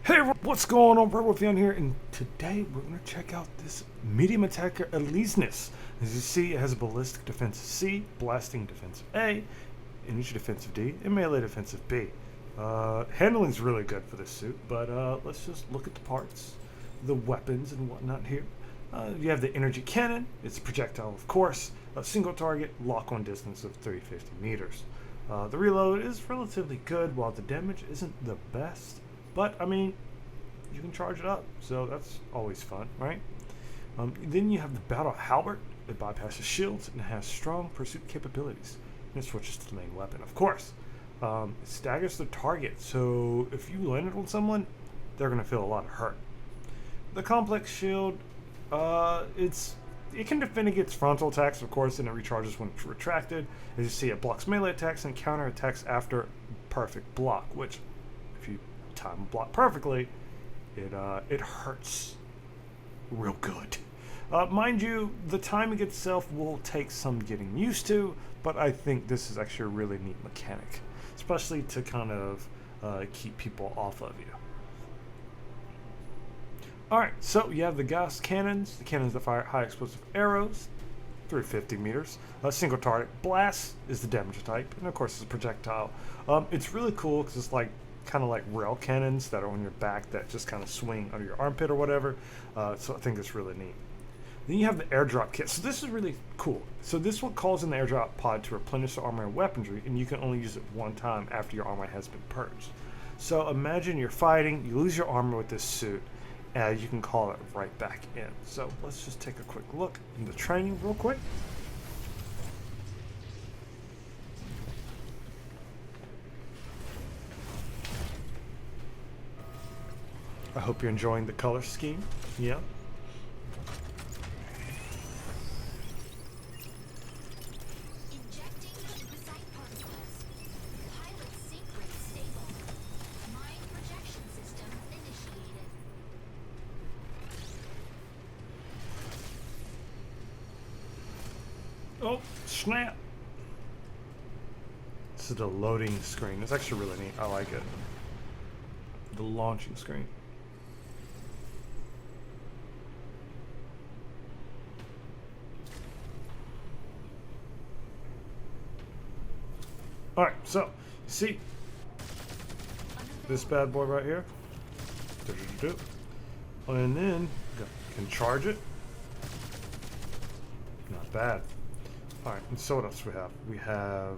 Hey, what's going on? Wolfian here, and today we're going to check out this medium attacker Alysnes. As you see, it has a ballistic defense C, blasting defense A, energy defensive D, and melee defensive B. Handling's really good for this suit, but let's just look at the parts, the weapons and whatnot here. You have the energy cannon. It's a projectile, of course, a single target, lock-on distance of 350 meters. The reload is relatively good, while the damage isn't the best. But, I mean, you can charge it up, so that's always fun, right? Then you have the Battle Halberd. It bypasses shields and has strong pursuit capabilities. And it switches to the main weapon, of course. It staggers the target, so if you land it on someone, they're going to feel a lot of hurt. The Complex Shield, it can defend against frontal attacks, of course, and it recharges when it's retracted. As you see, it blocks melee attacks and counter attacks after perfect block, which, if you time a block perfectly, it hurts real good. Mind you, the timing itself will take some getting used to, but I think this is actually a really neat mechanic, especially to kind of keep people off of you. Alright, so you have the gas cannons. The cannons that fire high explosive arrows, 350 meters. Single target blast is the damage type, and of course it's a projectile. It's really cool because it's like kind of like rail cannons that are on your back that just kind of swing under your armpit or whatever. So I think it's really neat. Then you have the airdrop kit. So this is really cool. So this one calls in the airdrop pod to replenish the armor and weaponry, and you can only use it one time after your armor has been purged. So imagine you're fighting, you lose your armor with this suit, and you can call it right back in. So let's just take a quick look in the training real quick. I hope you're enjoying the color scheme. Yeah. Injecting lymphocyte particles. Pilot sync rate stable. Mind projection system initiated. Oh, snap. This is the loading screen. It's actually really neat. I like it. The launching screen. Alright, so, you see this bad boy right here? And then, you can charge it. Not bad. Alright, and so what else we have? We have,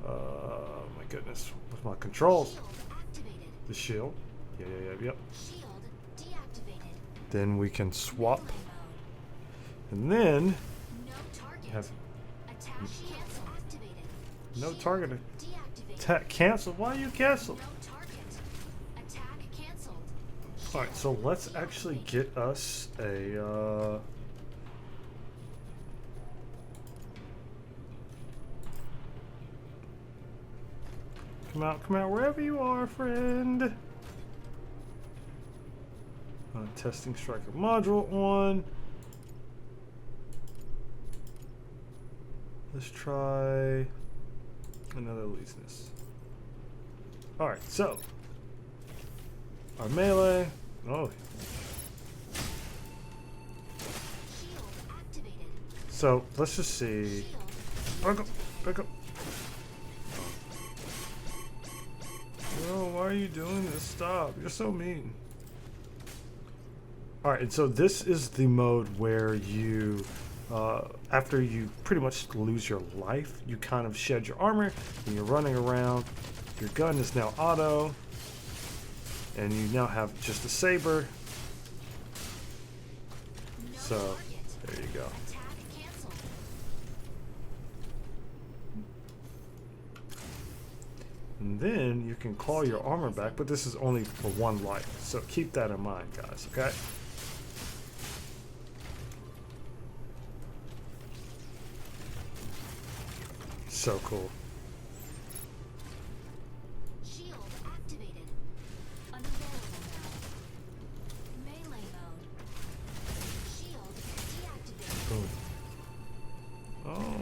my goodness, what's my controls? Shield activated. The shield. Yep. Shield deactivated. Then we can swap. Melee And then, mode. No target. have Attack cancel activated. no Shield target. deactivated. Cancel? Why you cancel? No target. Attack canceled. Alright, so let's actually get us a, Come out, wherever you are, friend. Testing striker module on. Let's try another Alysnes. Alright, so our melee. Oh, Shield activated. so let's just see. Shield. Back up. No, why are you doing this? Stop. You're so mean. Alright, and so this is the mode where you, after you pretty much lose your life, you kind of shed your armor, and you're running around. Your gun is now auto, and you now have just a saber. No So, target. there you go. Attack canceled. And then you can call your armor back, but this is only for one life. So keep that in mind, guys, okay? So cool. Shield activated. Unavailable now. Melee mode. Shield deactivated. Boom. Oh,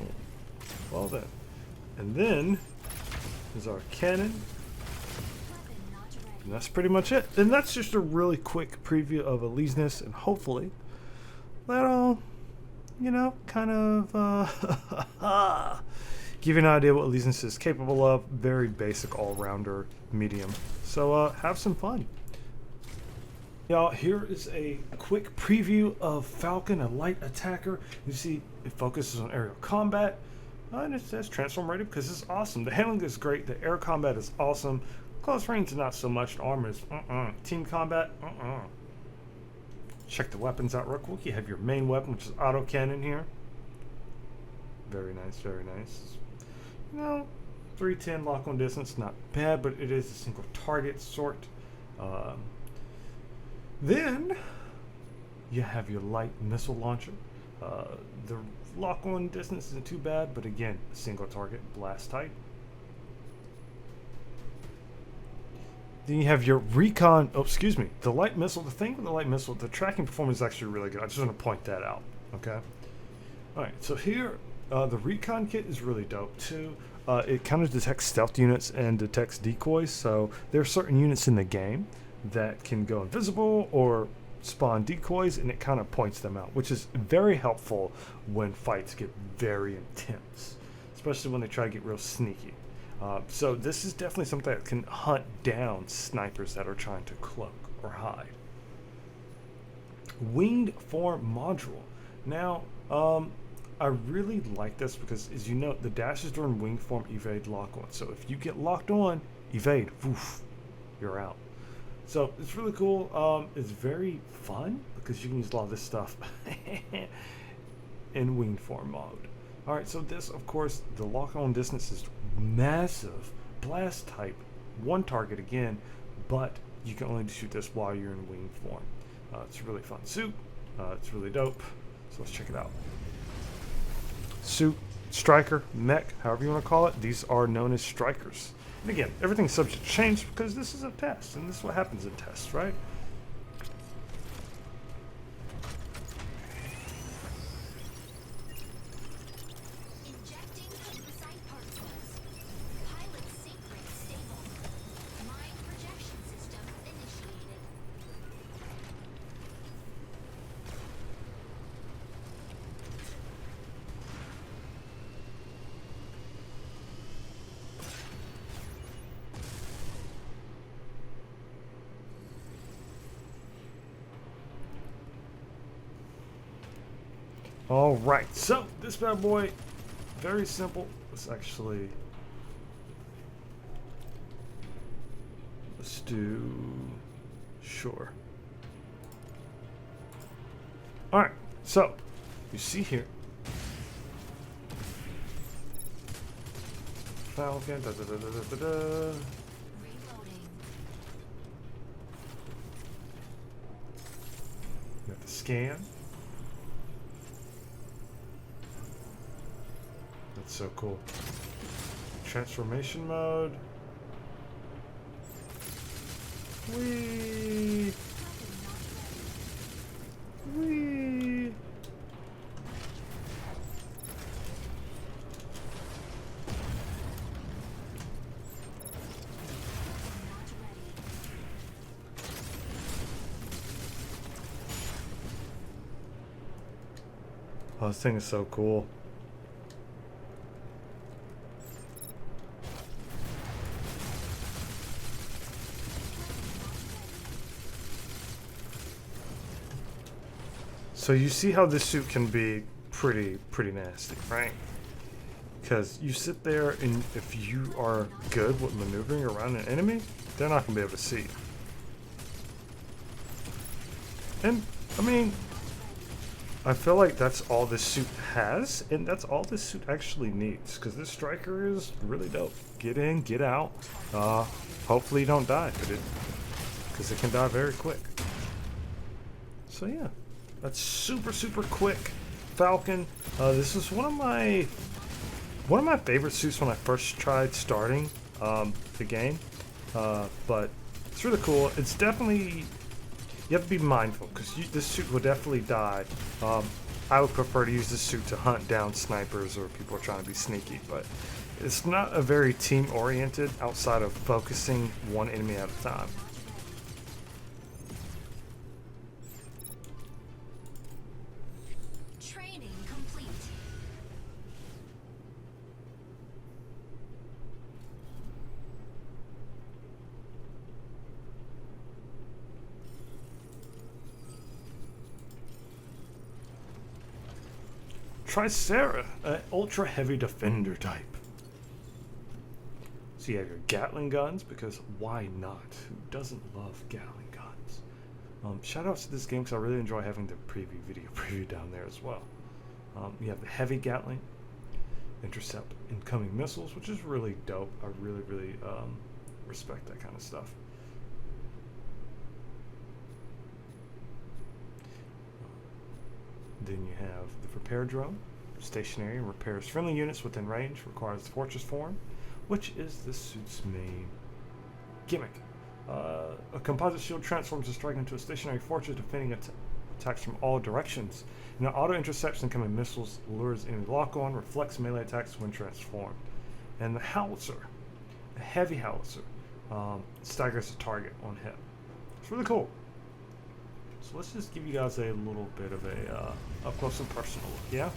well then. And then is our cannon. Weapon not ready. And that's pretty much it. And that's just a really quick preview of Alysnes, and hopefully that'll, you know, kind of give you an idea what Alysnes is capable of. Very basic all-rounder medium. So have some fun. Y'all, here is a quick preview of Falcon, a light attacker. You see it focuses on aerial combat. And it says transform ready because it's awesome. The handling is great. The air combat is awesome. Close range, not so much. The armor is Team combat, Check the weapons out real quick. You have your main weapon, which is auto cannon here. Very nice, very nice. You know, 310 lock on distance, not bad, but it is a single target sort. Then you have your light missile launcher. The lock on distance isn't too bad, but again, a single target blast type. Then you have your recon, the light missile. The thing with the light missile, the tracking performance is actually really good. I just want to point that out, okay? All right, so here, the recon kit is really dope too. It kind of detects stealth units and detects decoys, so there are certain units in the game that can go invisible or spawn decoys, and it kind of points them out, which is very helpful when fights get very intense, especially when they try to get real sneaky. So this is definitely something that can hunt down snipers that are trying to cloak or hide. Winged form module. Now, I really like this because, as you know, the dashes during winged form evade lock on. So if you get locked on, evade, woof, you're out. So it's really cool. It's very fun because you can use a lot of this stuff in winged form mode. All right, so this, of course, the lock-on distance is massive. Blast type, one target again, but you can only shoot this while you're in winged form. It's a really fun suit. It's really dope. So let's check it out. Suit, striker, mech, however you want to call it. These are known as strikers. And again, everything's subject to change because this is a test, and this is what happens in tests, right? Injecting herbicide particles. Pilot sync rate stable. Mine projection system initiated. All right, so this bad boy, very simple. Let's do, sure. All right, so you see here, Falcon, Reloading. got the scan. That's so cool. Transformation mode. Whee! Whee! Oh, this thing is so cool. So you see how this suit can be pretty nasty, right? Because you sit there, and if you are good with maneuvering around an enemy, they're not going to be able to see you. And, I mean, I feel like that's all this suit has, and that's all this suit actually needs, because this striker is really dope. Get in, get out. Hopefully you don't die, because it can die very quick. So yeah. That's super quick. Falcon. This is one of my favorite suits when I first tried starting the game. But it's really cool. It's definitely, you have to be mindful because this suit will definitely die. I would prefer to use this suit to hunt down snipers or people are trying to be sneaky, but it's not a very team oriented outside of focusing one enemy at a time. Tricera, an ultra heavy defender type. So you have your Gatling guns, because why not? Who doesn't love Gatling guns? Shout outs to this game because I really enjoy having the video preview down there as well. You have the heavy Gatling, intercept incoming missiles, which is really dope. I really respect that kind of stuff. Then you have the repair drone, stationary, and repairs friendly units within range, requires the fortress form, which is the suit's main gimmick. A composite shield transforms a strike into a stationary fortress, defending attacks from all directions. And it auto intercepts incoming missiles, lures enemy lock-on, reflects melee attacks when transformed. And the howitzer, a heavy howitzer, staggers the target on hit. It's really cool. So let's just give you guys a little bit of a up close and personal look, yeah?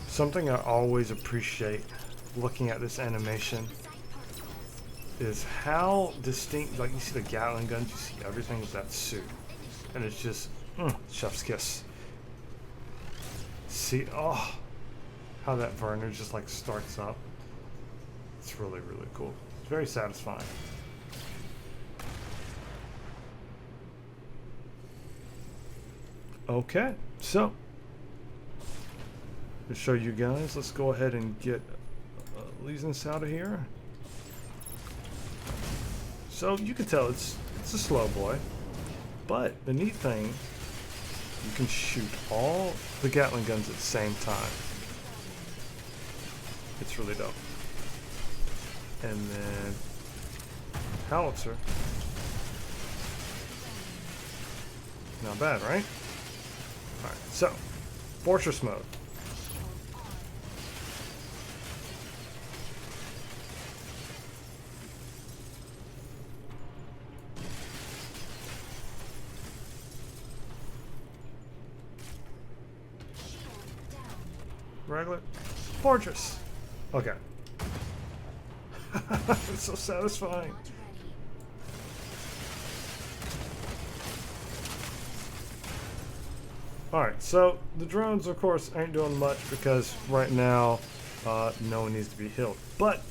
Something I always appreciate looking at this animation is how distinct, like you see the Gatling guns, you see everything with that suit. And it's just, chef's kiss. See, oh, how that burner just like starts up. It's really cool. It's very satisfying. Okay, so to show you guys, let's go ahead and get Alysnes out of here. So you can tell it's a slow boy, but the neat thing, you can shoot all the Gatling guns at the same time. It's really dope. And then howitzer. Not bad, right? Alright, so fortress mode. Regular fortress. Okay. It's so satisfying. Alright, so the drones of course ain't doing much because right now no one needs to be healed. But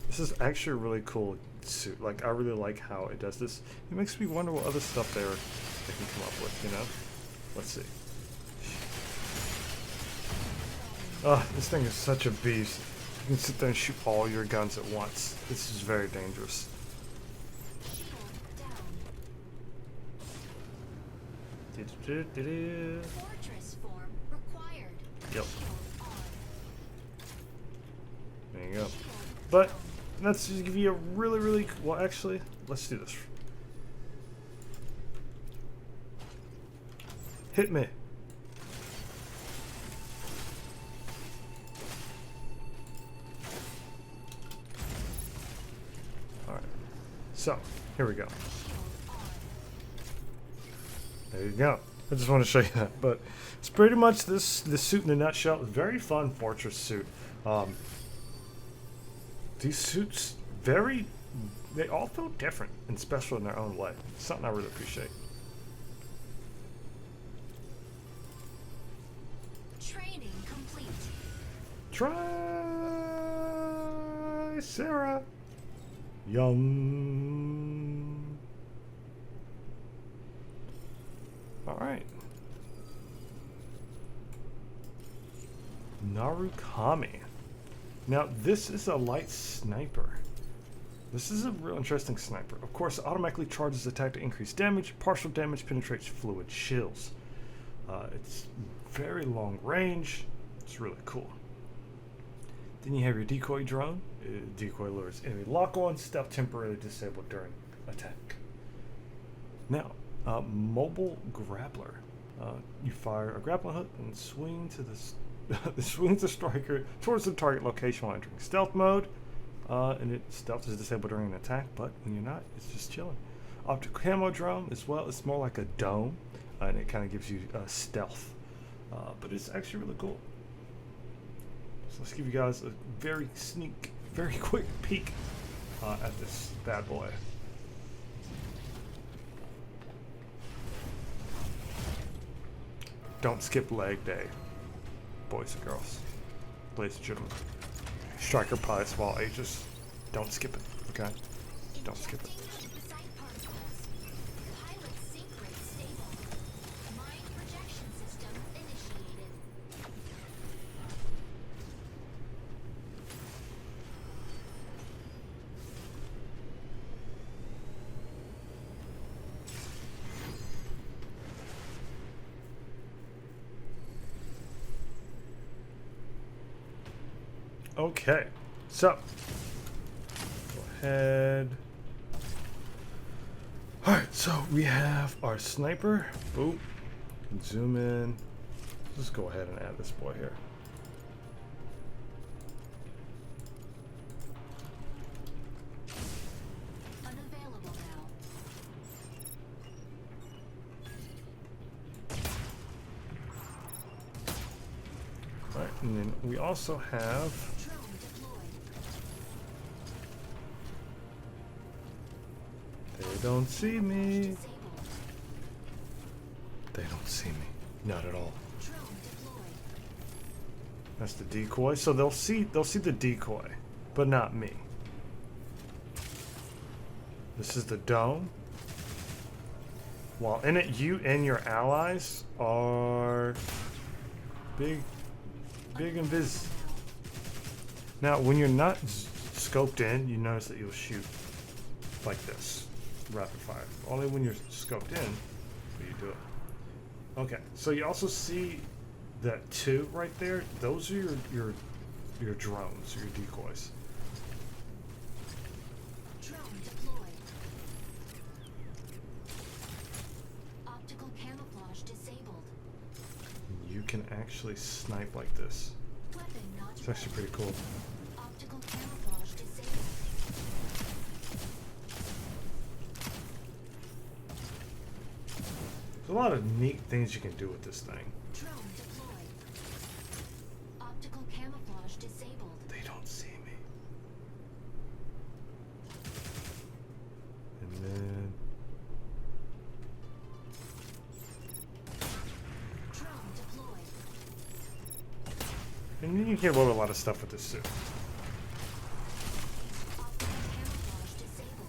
this is actually a really cool suit. Like, I really like how it does this. It makes me wonder what other stuff they can come up with, you know? Let's see. Oh, this thing is such a beast. You can sit there and shoot all your guns at once. This is very dangerous. Fortress form required. Yep. There you go. But let's just give you a really well, actually, let's do this. Hit me. So, here we go. There you go. I just want to show you that. But it's pretty much this suit in a nutshell. Very fun fortress suit. These suits, they all feel different and special in their own way. It's something I really appreciate. Training complete. Tricera. Yum. Alright. Narukami. Now, this is a light sniper. This is a real interesting sniper. Of course, it automatically charges attack to increase damage. Partial damage penetrates fluid shields. It's very long range. It's really cool. Then you have your decoy drone. Decoy lures enemy lock-on, stealth temporarily disabled during attack. Now, mobile grappler. You fire a grappling hook and swing to swings the striker towards the target location while entering stealth mode. And stealth is disabled during an attack, but when you're not, it's just chilling. Optical camo drone as well. It's more like a dome, and it kind of gives you stealth. But it's actually really cool. So let's give you guys a very quick peek at this bad boy. Don't skip leg day, boys and girls, ladies and gentlemen. Striker pilots of all ages, don't skip it, okay? Don't skip it. Injecting lymphocyte particles. Pilot sync rate stable. Mind projection system initiated. Okay, so go ahead. Alright, so we have our sniper. Boop. Zoom in. Let's go ahead and add this boy here. Unavailable now. Alright, and then we also have Drone deployed. they don't see me. Disabled. They don't see me. Not at all. Drone deployed. That's the decoy. So they'll see the decoy, but not me. This is the dome. While in it, you and your allies are big and vis. Now, when you're not scoped in, you notice that you'll shoot like this, rapid fire. Only when you're scoped in will you do it. Okay, so you also see that two right there. Those are your drones, your decoys. Drone deployed. Optical camouflage disabled. You can actually snipe like this. Weapon not It's actually pretty cool. Optical camouflage disabled. There's a lot of neat things you can do with this thing. Drone deployed. Optical camouflage disabled. They don't see me. And then Drone deployed. and you can load a lot of stuff with this suit. Optical camouflage disabled.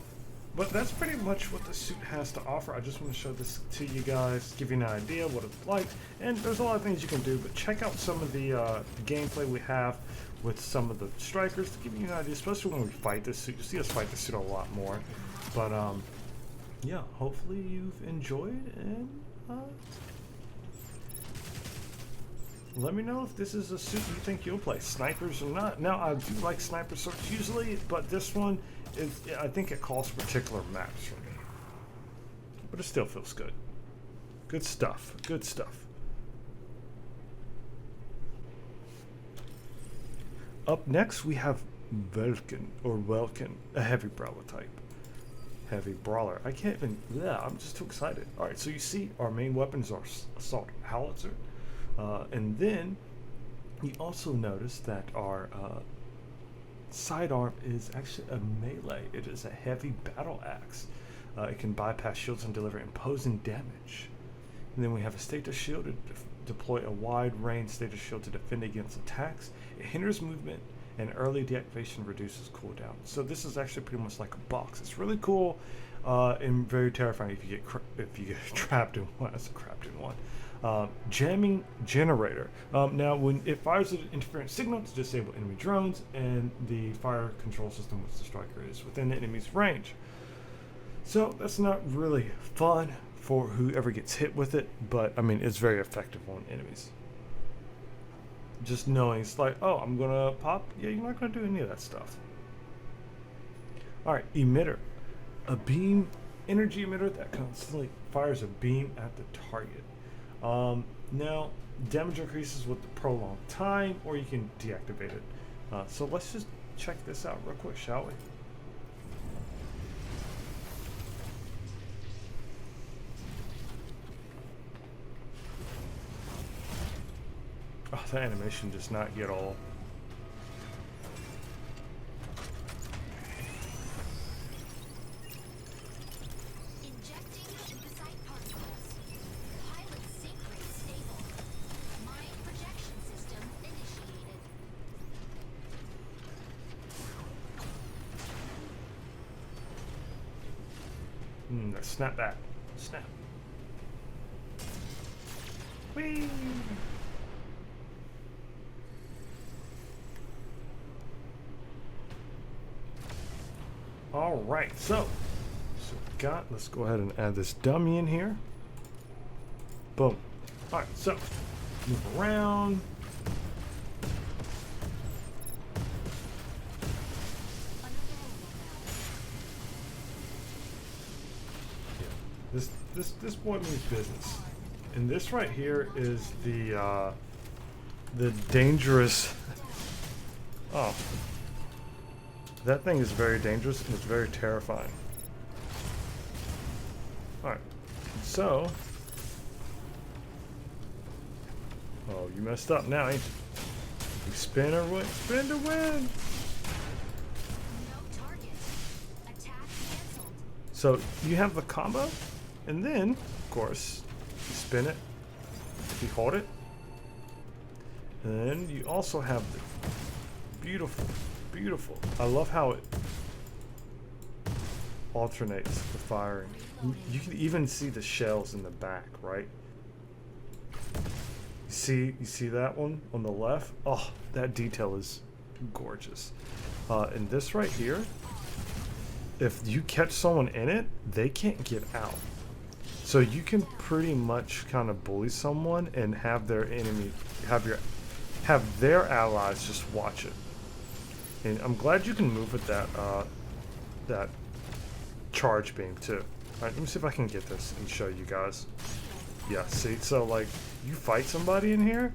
But that's pretty much what the suit has to offer. I just want to show this to you guys, give you an idea what it's like. And there's a lot of things you can do, but check out some of the gameplay we have with some of the strikers to give you an idea, especially when we fight this suit. You see us fight this suit a lot more. But yeah, hopefully you've enjoyed, and let me know if this is a suit you think you'll play, snipers or not. Now, I do like sniper suits usually, but this one is, I think it calls for particular maps for me. But it still feels good. Good stuff. Good stuff. Up next, we have Welkin, a heavy brawler type. Heavy brawler. I can't even, yeah, I'm just too excited. Alright, so you see our main weapons are assault howitzer. And then you also notice that our sidearm is actually a melee. It is a heavy battle axe. It can bypass shields and deliver imposing damage. And then we have a status shield to deploy a wide range status shield to defend against attacks. It hinders movement, and early deactivation reduces cooldown. So this is actually pretty much like a box. It's really cool and very terrifying if you get trapped in one. That's a trapped in one. Jamming generator. Now, when it fires an interference signal to disable enemy drones, and the fire control system, which the striker is, within the enemy's range. So that's not really fun for whoever gets hit with it, but I mean, it's very effective on enemies. Just knowing it's like, oh, I'm gonna pop. Yeah, you're not gonna do any of that stuff. All right, emitter, a beam energy emitter that constantly fires a beam at the target. Now, damage increases with the prolonged time, or you can deactivate it. So let's just check this out real quick, shall we? Oh, the animation does not get all Let's snap that. Snap. Whee! All right, so we got. Let's go ahead and add this dummy in here. Boom. All right, so move around. This boy means business, and this right here is the dangerous. Oh, that thing is very dangerous and it's very terrifying. All right, so oh, you messed up now, ain't you? You spin or win? Spin to win. No target. Attack canceled. So you have the combo. And then, of course, you spin it, you hold it, and then you also have the beautiful, beautiful. I love how it alternates the firing. You can even see the shells in the back, right? You see that one on the left? Oh, that detail is gorgeous. And this right here, if you catch someone in it, they can't get out. So you can pretty much kind of bully someone and have their enemy, have their allies just watch it. And I'm glad you can move with that charge beam too. All right, let me see if I can get this and show you guys. Yeah, see, so like you fight somebody in here,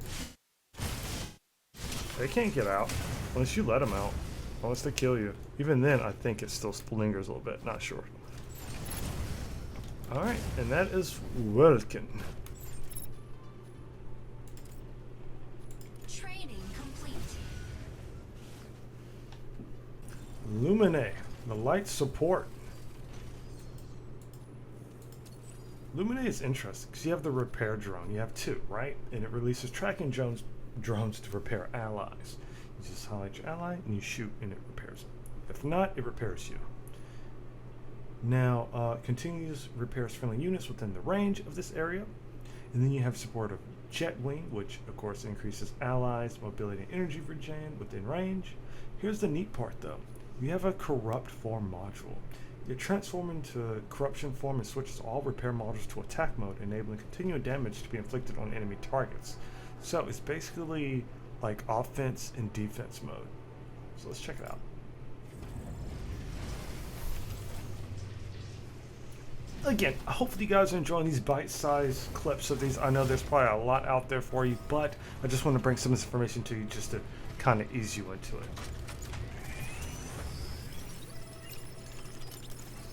they can't get out unless you let them out, unless they kill you. Even then, I think it still lingers a little bit. Not sure. Alright, and that is Welkin. Training complete. Luminae, the light support. Luminae is interesting because you have the repair drone. You have two, right? And it releases tracking drones to repair allies. You just highlight your ally and you shoot and it repairs it. If not, it repairs you. Now, continues repairs friendly units within the range of this area. And then you have support of Jet Wing, which of course increases allies' mobility and energy regen within range. Here's the neat part though. You have a corrupt form module. It transforms into corruption form and switches all repair modules to attack mode, enabling continued damage to be inflicted on enemy targets. So it's basically like offense and defense mode. So let's check it out. Again, hopefully you guys are enjoying these bite-sized clips of these. I know there's probably a lot out there for you, but I just want to bring some of this information to you just to kind of ease you into it.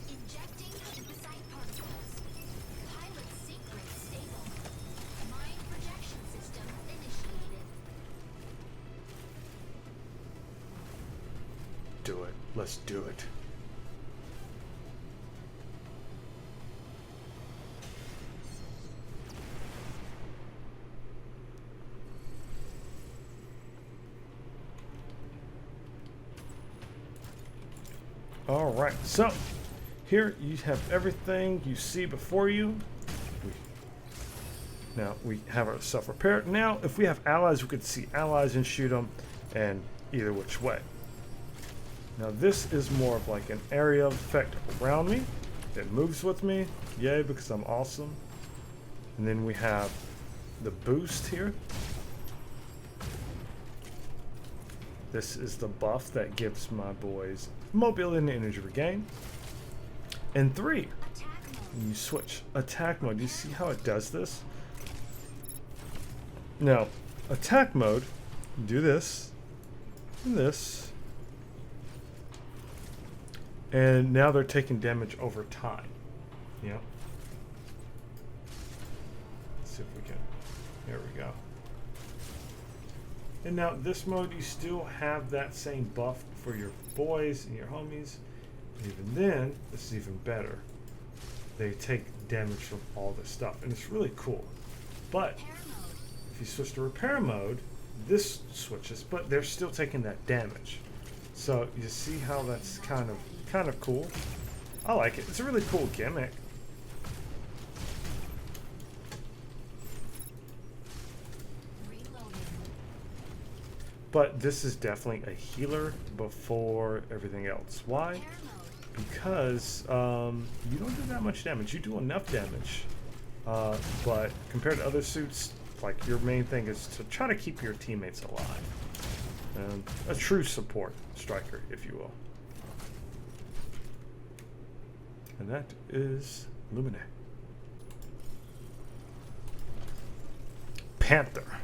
Injecting hematite particles. Pilot sync rate stable. Mind projection system initiated. Do it. Let's do it. All right, so here you have everything you see before you. Now we have our stuff repaired. Now, if we have allies, we could see allies and shoot them, and either which way. Now this is more of like an area effect around me. It moves with me, yay, because I'm awesome. And then we have the boost here. This is the buff that gives my boys mobility and energy regain. And 3, when you switch attack mode, do you see how it does this? Now, attack mode, do this and this, and now they're taking damage over time. Yeah. Let's see if we can. There we go. And now this mode, you still have that same buff for your boys and your homies. And even then, this is even better. They take damage from all this stuff, and it's really cool. But if you switch to repair mode, this switches, but they're still taking that damage. So you see how that's kind of cool. I like it. It's a really cool gimmick. Reloading. But this is definitely a healer before everything else. Why? Repair mode. Because you don't do that much damage. You do enough damage. But compared to other suits, like your main thing is to try to keep your teammates alive. A true support striker, if you will. And that is Luminae. Panther,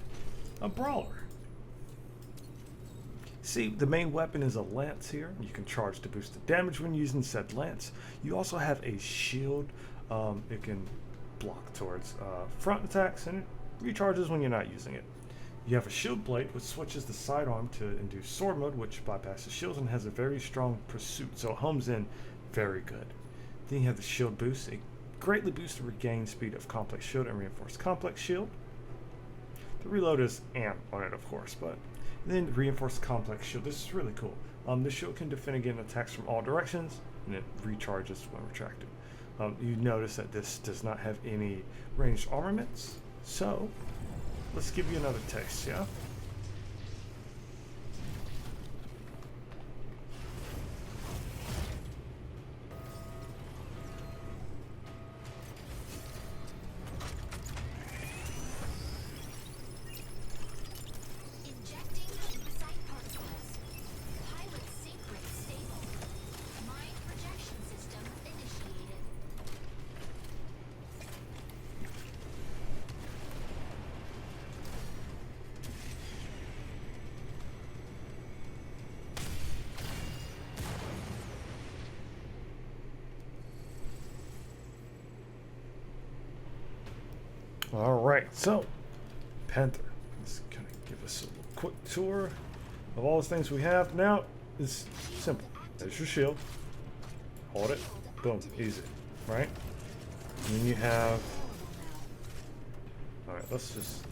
a brawler. See, the main weapon is a lance here. You can charge to boost the damage when using said lance. You also have a shield. It can block towards front attacks and it recharges when you're not using it. You have a shield blade, which switches the sidearm to induce sword mode, which bypasses shields and has a very strong pursuit, so it homes in very good. Then you have the shield boost. It greatly boosts the regain speed of complex shield and reinforced complex shield. The reload is amp on it, of course, but then reinforced complex shield. This is really cool. The shield can defend against attacks from all directions, and it recharges when retracted. You notice that this does not have any ranged armaments, so let's give you another taste, yeah? Injecting lymphocyte particles. Pilot sync rate stable. Mind projection system initiated. All right, so Panther. Let's kind of give us a little quick tour of all the things we have. Now it's simple. There's your shield. Hold it. Boom. Easy. Right? And then you have. All right. Let's just.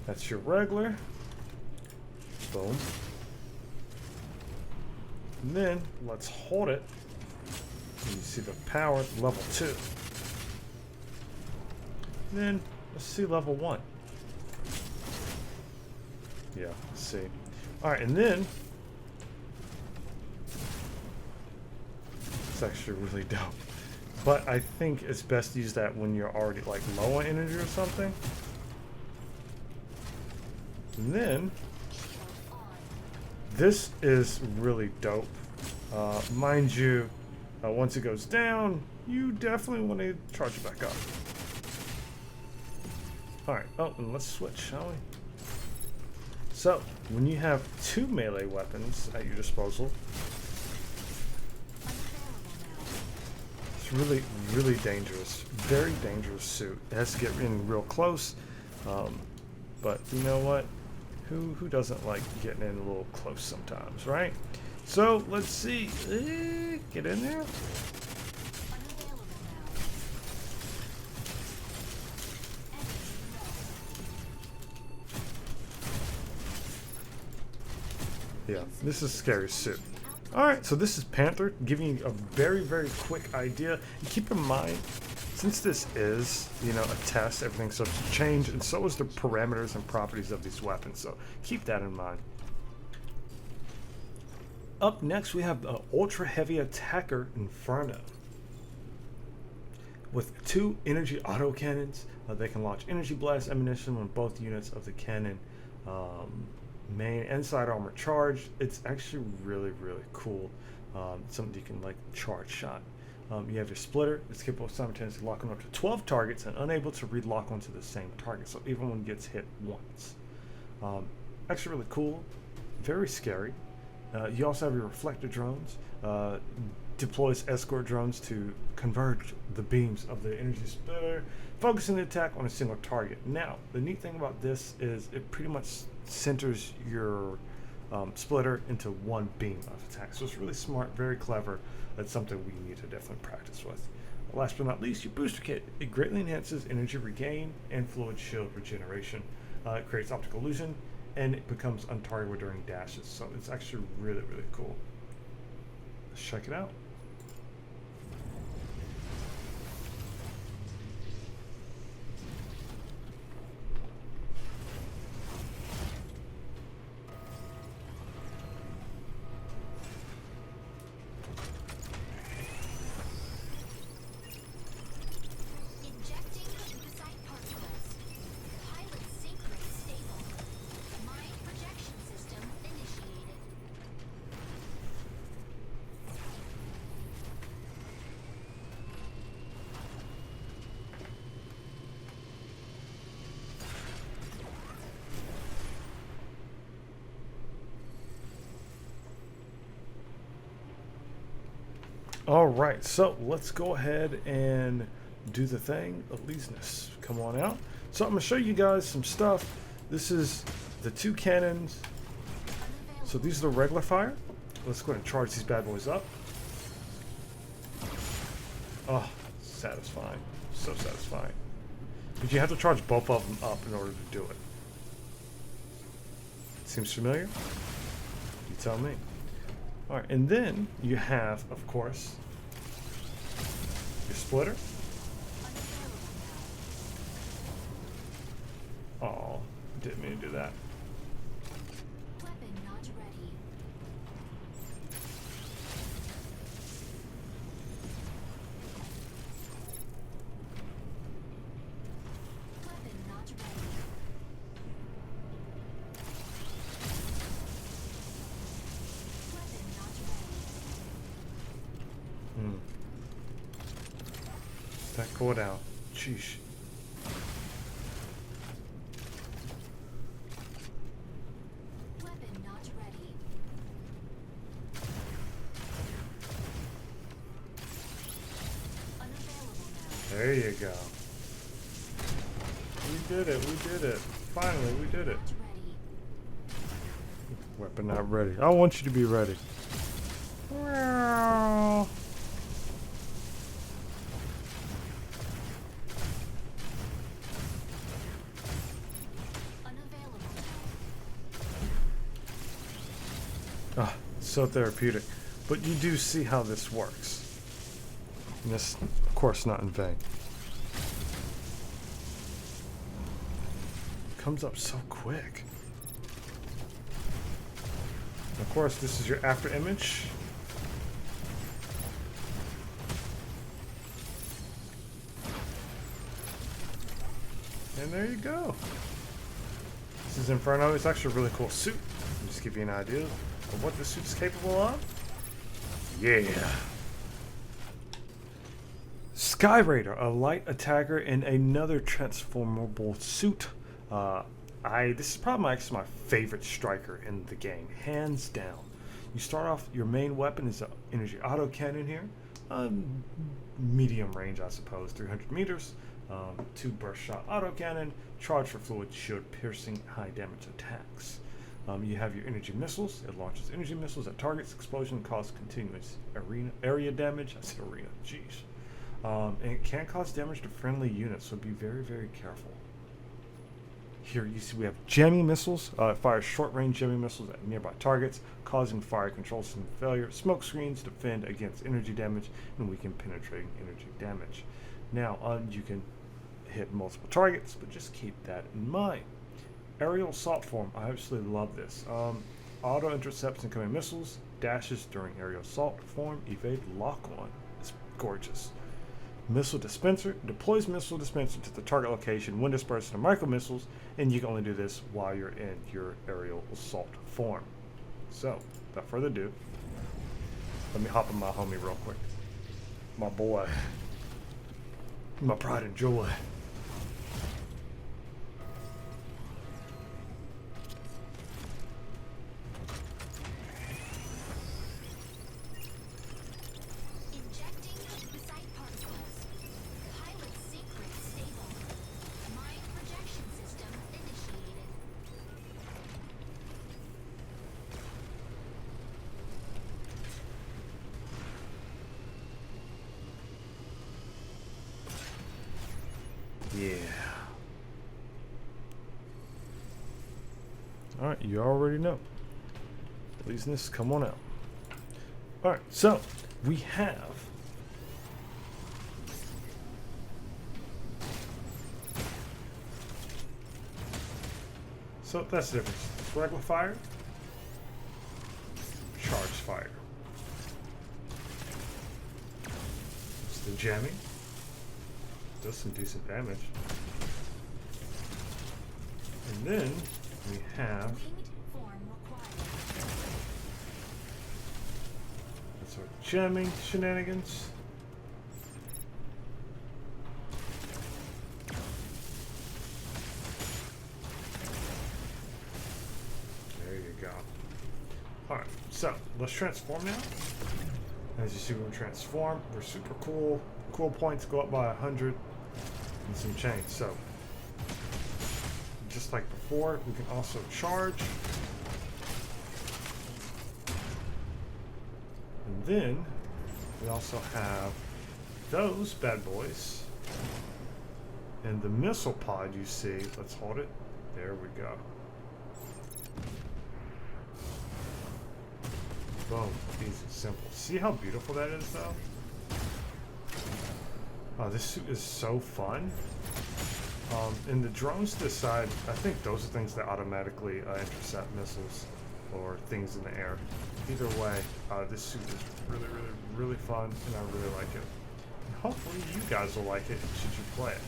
That's your regular. Boom. And then let's hold it. And you see the power level 2. And then let's see level 1. Yeah, let's see. Alright, and then it's actually really dope. But I think it's best to use that when you're already like low on energy or something. And then this is really dope. Mind you, once it goes down, you definitely want to charge it back up. Alright, oh, and let's switch, shall we? So, when you have 2 melee weapons at your disposal, it's really, really dangerous. Very dangerous suit. It has to get in real close. But you know what? Who doesn't like getting in a little close sometimes, right? So, let's see. Get in there. Yeah, this is a scary suit. Alright, so this is Panther, giving you a very, very quick idea. And keep in mind, since this is, you know, a test, everything's subject to change, and so is the parameters and properties of these weapons, so keep that in mind. Up next, we have the ultra heavy attacker Inferno. With 2 energy autocannons, they can launch energy blast ammunition when both units of the cannon main and side armor charged. It's actually really, really cool. Something you can like charge shot. You have your splitter. It's capable of simultaneously locking up to 12 targets and unable to relock onto the same target. So even when it gets hit once. Actually really cool. Very scary. You also have your reflector drones. Deploys escort drones to converge the beams of the energy splitter, focusing the attack on a single target. Now, the neat thing about this is it pretty much centers your splitter into one beam of attack. So it's really smart, very clever. That's something we need to definitely practice with. Last but not least, your booster kit. It greatly enhances energy regain and fluid shield regeneration. It creates optical illusion, and it becomes untargetable during dashes. So it's actually really, really cool. Let's check it out. Injecting leukocyte particles. Pilot sync rate stable. Mind projection system initiated. All right, so let's go ahead and do the thing. Alysnes, come on out. So I'm gonna show you guys some stuff. This is the two cannons. So these are the regular fire. Let's go ahead and charge these bad boys up. Oh, satisfying, so satisfying. But you have to charge both of them up in order to do it. Seems familiar? You tell me. All right, and then you have, of course, your splitter. Oh, didn't mean to do that. Weapon not ready. Weapon not ready. Weapon not ready. That cord out. Sheesh. Weapon not ready. Unavailable now. There you go. We did it. We did it. Finally, we did it. Not ready. Weapon not ready. I want you to be ready. Meow. Unavailable now. Ah, so therapeutic. But you do see how this works. And this, of course, not in vain. Comes up so quick. Of course, this is your after image. And there you go. This is Inferno. It's actually a really cool suit. I'll just give you an idea of what this suit's capable of. Yeah. SkyRaider, a light attacker in another transformable suit. This is probably actually my favorite striker in the game, hands down. You start off, your main weapon is an energy autocannon here. Medium range, I suppose, 300 meters. 2 burst shot autocannon, charge for fluid shield, piercing high damage attacks. You have your energy missiles. It launches energy missiles at targets. Explosion causes continuous area damage. I said arena, jeez. And it can cause damage to friendly units, so be very, very careful. Here you see we have jamming missiles. It fires short-range jamming missiles at nearby targets, causing fire control system failure. Smoke screens defend against energy damage and weaken penetrating energy damage. Now, you can hit multiple targets, but just keep that in mind. Aerial assault form. I absolutely love this. Auto intercepts incoming missiles, dashes during aerial assault form, evade lock on. It's gorgeous. Missile dispenser deploys missile dispenser to the target location when dispersing the micro missiles, and you can only do this while you're in your aerial assault form. So, without further ado, let me hop on my homie real quick. My boy. My pride and joy. Injecting leukocyte particles. Pilot sync rate stable. Mind projection system initiated. Yeah. Alright, you already know. Alysnes, come on out. Alright, so we have so that's the difference. It's regular fire, charged fire. It's the jamming. Does some decent damage. And then we have Winged form required. that's our jamming shenanigans. There you go. Alright, so let's transform now. As you see, when we transform, we're super cool. Cool points go up by 100 and some change. So, just like before, we can also charge. And then we also have those bad boys. And the missile pod you see, let's hold it. There we go. Boom. Easy, simple. See how beautiful that is, though? Oh, this suit is so fun. And the drones to the side, I think those are things that automatically intercept missiles or things in the air. Either way, this suit is really, really, really fun, and I really like it. And hopefully you guys will like it should you play it.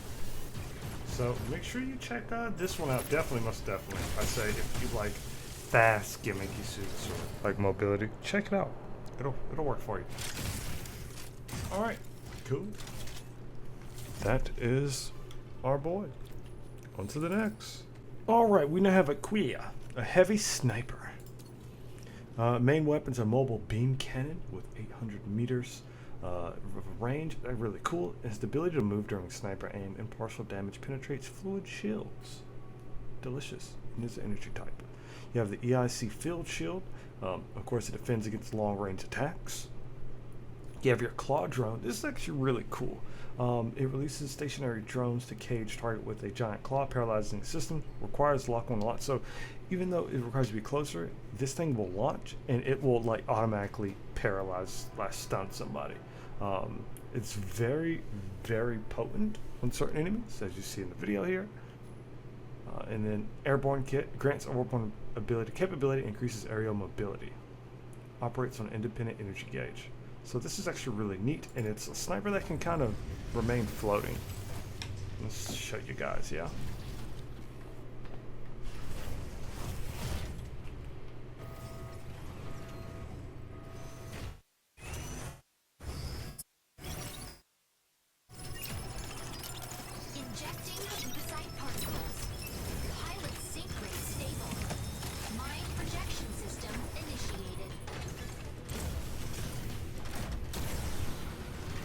So make sure you check this one out. Definitely, most definitely. I say if you like fast gimmicky suits or like mobility, check it out. It'll work for you. All right, cool. That is our boy. On to the next. All right, we now have Aquila, a heavy sniper. Main weapon's a mobile beam cannon with 800 meters range. Really cool. It has the ability to move during sniper aim, and partial damage penetrates fluid shields. Delicious. And it's an energy type. You have the EIC field shield. Of course, it defends against long-range attacks. You have your claw drone. This is actually really cool. It releases stationary drones to cage target with a giant claw, paralyzing the system. Requires lock on a lot. So even though it requires to be closer, this thing will launch and it will like automatically paralyze, stun somebody. It's very, very potent on certain enemies, as you see in the video here. And then airborne kit grants airborne capability, increases aerial mobility. Operates on independent energy gauge. So this is actually really neat, and it's a sniper that can kind of remain floating. Let's show you guys, yeah? Injecting lymphocyte particles. Pilot sync rate stable. Mind projection system initiated.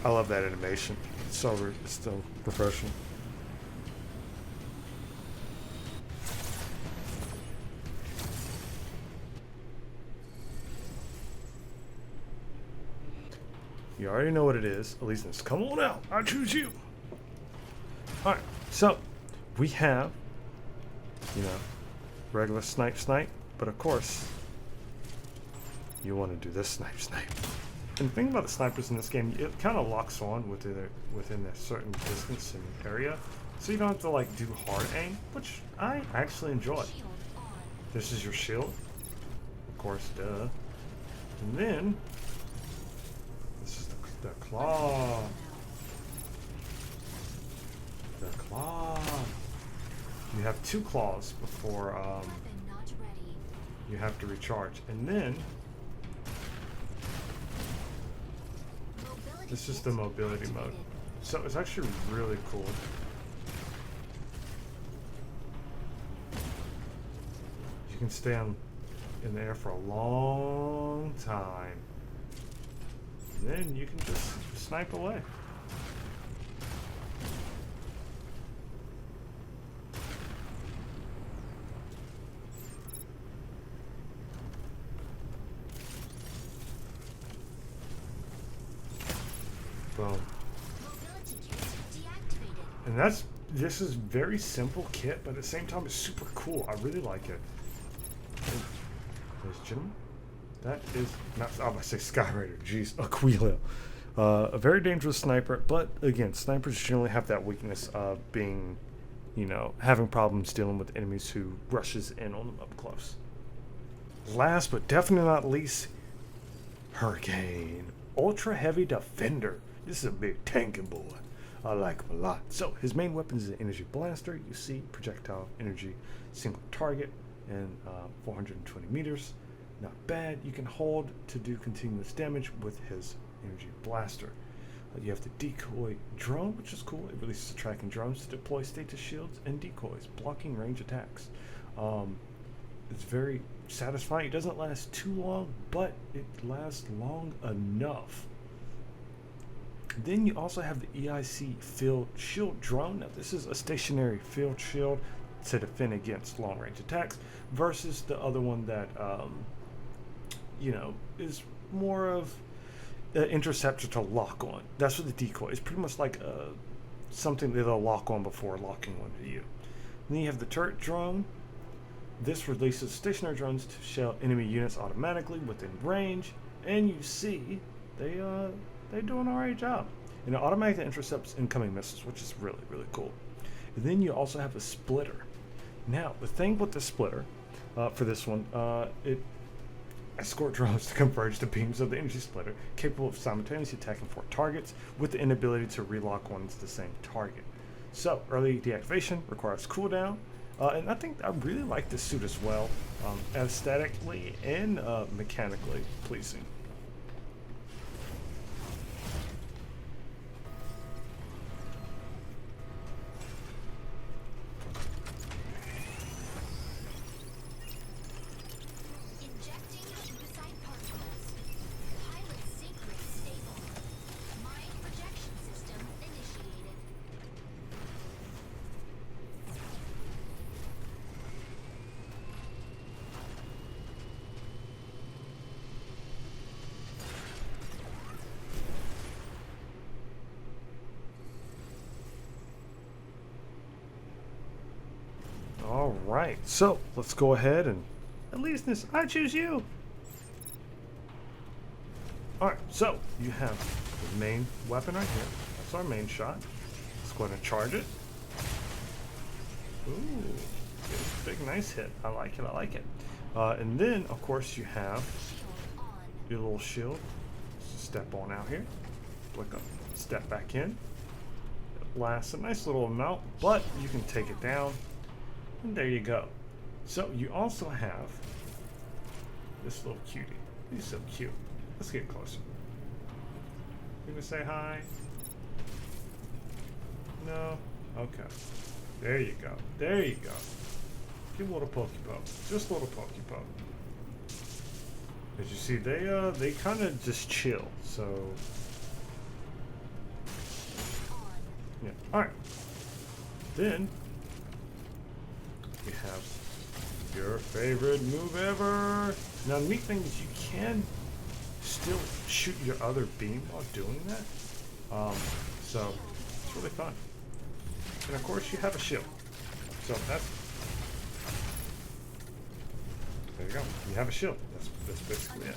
I love that animation. It's so professional. You already know what it is. Alysnes, come on out. I choose you. Alright, so we have, regular snipe, but of course, you want to do this snipe. And the thing about the snipers in this game, it kind of locks on within a certain distance and area, so you don't have to like do hard aim, which I actually enjoy. Shield on. This is your shield, of course, duh. And then this is the claw. The claw. You have 2 claws before Weapon not ready. you have to recharge, and then Mobility this is kit the mobility mode. activated. So it's actually really cool. You can stay in the air for a long time. And then you can just snipe away. Boom. Mobility kit deactivated. And this is very simple kit, but at the same time it's super cool. I really like it. Ladies and gentlemen, That is not. I'm gonna say SkyRaider. Jeez, Aquila. A very dangerous sniper, but again, snipers generally have that weakness of being, having problems dealing with enemies who rushes in on them up close. Last but definitely not least, Hurricane. Ultra heavy defender. This is a big tanking boy. I like him a lot. So his main weapon is an energy blaster. You see projectile energy, single target, and 420 meters. Not bad. You can hold to do continuous damage with his energy blaster. You have the decoy drone, which is cool. It releases tracking drones to deploy status shields and decoys, blocking range attacks. It's very satisfying. It doesn't last too long, but it lasts long enough. Then you also have the EIC field shield drone. Now this is a stationary field shield to defend against long range attacks versus the other one that is more of an interceptor to lock on. That's what the decoy is. Pretty much like something that they'll lock on before locking onto you. And then you have the turret drone. This releases stationary drones to shell enemy units automatically within range, and you see they do an alright job. And it automatically intercepts incoming missiles, which is really, really cool. And then you also have a splitter. Now, the thing with the splitter for this one, it escort drones to converge the beams of the energy splitter, capable of simultaneously attacking 4 targets with the inability to relock once the same target. So, early deactivation requires cooldown. And I think I really like this suit as well, aesthetically and mechanically pleasing. Injecting suicide particles. Pilot sync rate stable. Mind projection system initiated. All right, so let's go ahead and Alysnes, I choose you. All right, so you have the main weapon right here. That's our main shot. Let's go ahead and charge it. Ooh, big, nice hit. I like it. I like it. And then, of course, you have your little shield. Step on out here. Flick up. Step back in. It lasts a nice little amount, but you can take it down. And there you go. So you also have this little cutie. He's so cute. Let's get closer. You gonna say hi? No? Okay. There you go. There you go. Give a little pokey poke. Just a little pokey poke. As you see, they kind of just chill. So yeah. All right. Then you have your favorite move ever. Now, the neat thing is you can still shoot your other beam while doing that. So it's really fun. And of course, you have a shield. So that's there you go. You have a shield. That's basically it.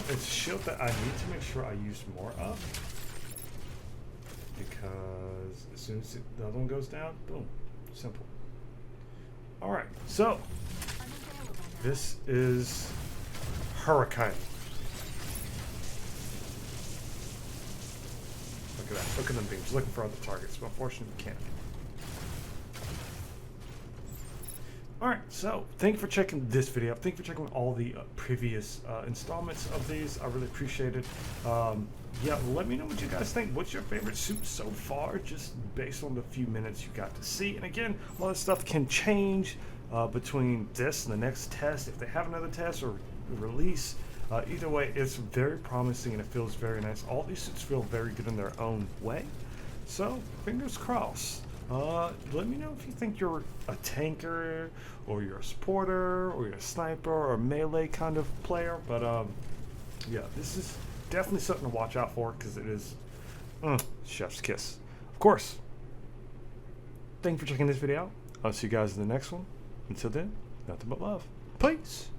It's a shield that I need to make sure I use more of, because as soon as the other one goes down, boom, simple. All right, so this is Hurricane. Look at that. Look at them beams. Looking for other targets, but unfortunately we can't. All right, so thank you for checking this video. Thank you for checking all the previous installments of these. I really appreciate it. Yeah, let me know what you guys think. What's your favorite suit so far, just based on the few minutes you got to see? And again, a lot of stuff can change between this and the next test, if they have another test or release. Either way, it's very promising and it feels very nice. All these suits feel very good in their own way. So, fingers crossed. Let me know if you think you're a tanker, or you're a supporter, or you're a sniper, or a melee kind of player. But yeah, this is definitely something to watch out for, because it is chef's kiss. Of course, thank you for checking this video out. I'll see you guys in the next one. Until then, nothing but love. Peace.